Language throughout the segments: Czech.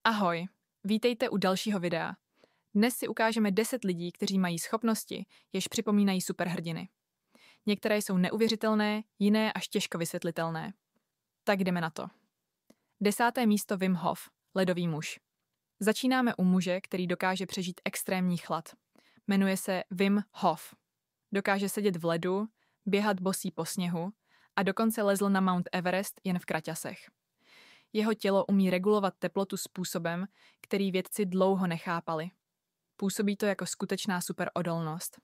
Ahoj, vítejte u dalšího videa. Dnes si ukážeme 10 lidí, kteří mají schopnosti, jež připomínají superhrdiny. Některé jsou neuvěřitelné, jiné až těžko vysvětlitelné. Tak jdeme na to. 10. místo Wim Hof, ledový muž. Začínáme u muže, který dokáže přežít extrémní chlad. Jmenuje se Wim Hof. Dokáže sedět v ledu, běhat bosý po sněhu a dokonce lezl na Mount Everest jen v kraťasech. Jeho tělo umí regulovat teplotu způsobem, který vědci dlouho nechápali. Působí to jako skutečná superodolnost.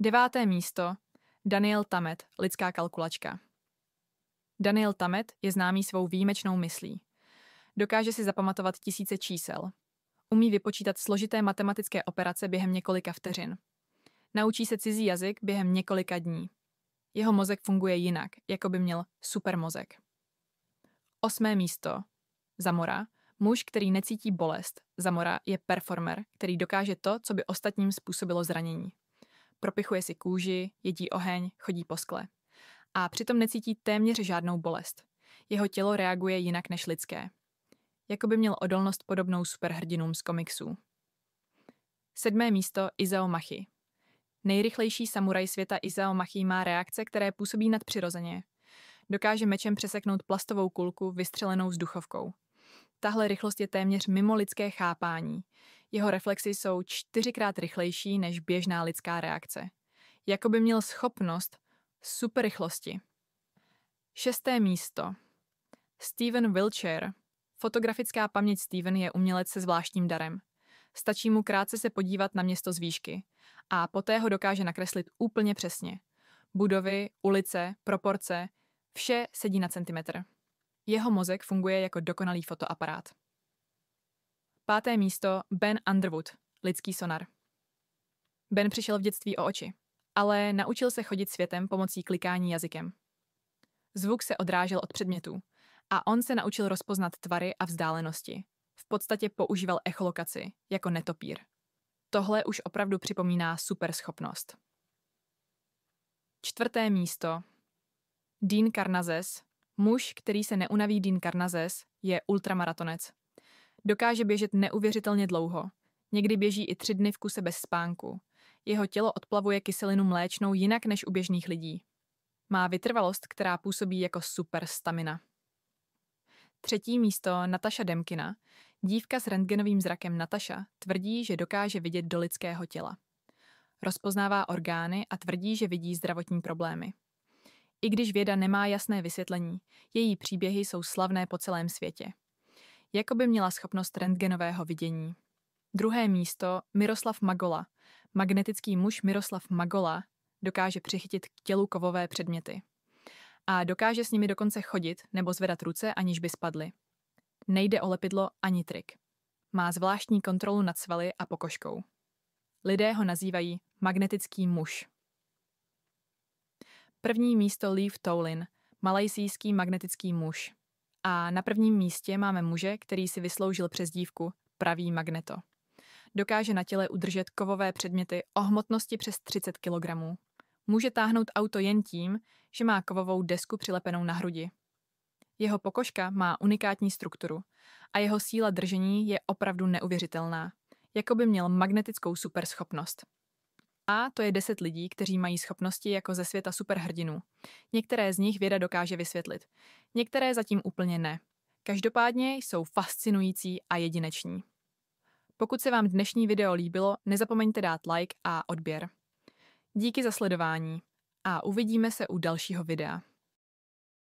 9. místo Daniel Tammet, lidská kalkulačka. Daniel Tammet je známý svou výjimečnou myslí. Dokáže si zapamatovat tisíce čísel. Umí vypočítat složité matematické operace během několika vteřin. Naučí se cizí jazyk během několika dní. Jeho mozek funguje jinak, jako by měl supermozek. 8. místo Zamora, muž, který necítí bolest. Zamora je performer, který dokáže to, co by ostatním způsobilo zranění. Propichuje si kůži, jedí oheň, chodí po skle. A přitom necítí téměř žádnou bolest. Jeho tělo reaguje jinak než lidské. Jako by měl odolnost podobnou superhrdinům z komiksů. 7. místo Isao Machi. Nejrychlejší samuraj světa Isao Machi má reakce, které působí nadpřirozeně. Dokáže mečem přeseknout plastovou kulku vystřelenou vzduchovkou. Tahle rychlost je téměř mimo lidské chápání. Jeho reflexy jsou 4krát rychlejší než běžná lidská reakce. Jako by měl schopnost superrychlosti. 6. místo Steven Wiltshire. Fotografická paměť Steven je umělec se zvláštním darem. Stačí mu krátce se podívat na město z výšky a poté ho dokáže nakreslit úplně přesně. Budovy, ulice, proporce, vše sedí na centimetr. Jeho mozek funguje jako dokonalý fotoaparát. 5. místo Ben Underwood, lidský sonar. Ben přišel v dětství o oči, ale naučil se chodit světem pomocí klikání jazykem. Zvuk se odrážel od předmětů a on se naučil rozpoznat tvary a vzdálenosti. V podstatě používal echolokaci jako netopír. Tohle už opravdu připomíná superschopnost. 4. místo Dean Karnazes. Muž, který se neunaví Dean Karnazes, je ultramaratonec. Dokáže běžet neuvěřitelně dlouho. Někdy běží i 3 dny v kuse bez spánku. Jeho tělo odplavuje kyselinu mléčnou jinak než u běžných lidí. Má vytrvalost, která působí jako super stamina. 3. místo Nataša Demkina. Dívka s rentgenovým zrakem Nataša tvrdí, že dokáže vidět do lidského těla. Rozpoznává orgány a tvrdí, že vidí zdravotní problémy. I když věda nemá jasné vysvětlení, její příběhy jsou slavné po celém světě. Jako by měla schopnost rentgenového vidění. 2. místo Miroslav Magola. Magnetický muž Miroslav Magola dokáže přichytit k tělu kovové předměty. A dokáže s nimi dokonce chodit nebo zvedat ruce, aniž by spadly. Nejde o lepidlo ani trik. Má zvláštní kontrolu nad svaly a pokožkou. Lidé ho nazývají magnetický muž. 1. místo Lev Toulin, malajsijský magnetický muž. A na 1. místě máme muže, který si vysloužil přezdívku pravý magneto. Dokáže na těle udržet kovové předměty o hmotnosti přes 30 kg. Může táhnout auto jen tím, že má kovovou desku přilepenou na hrudi. Jeho pokožka má unikátní strukturu a jeho síla držení je opravdu neuvěřitelná, jako by měl magnetickou superschopnost. A to je 10 lidí, kteří mají schopnosti jako ze světa superhrdinů. Některé z nich věda dokáže vysvětlit, některé zatím úplně ne. Každopádně jsou fascinující a jedineční. Pokud se vám dnešní video líbilo, nezapomeňte dát like a odběr. Díky za sledování a uvidíme se u dalšího videa.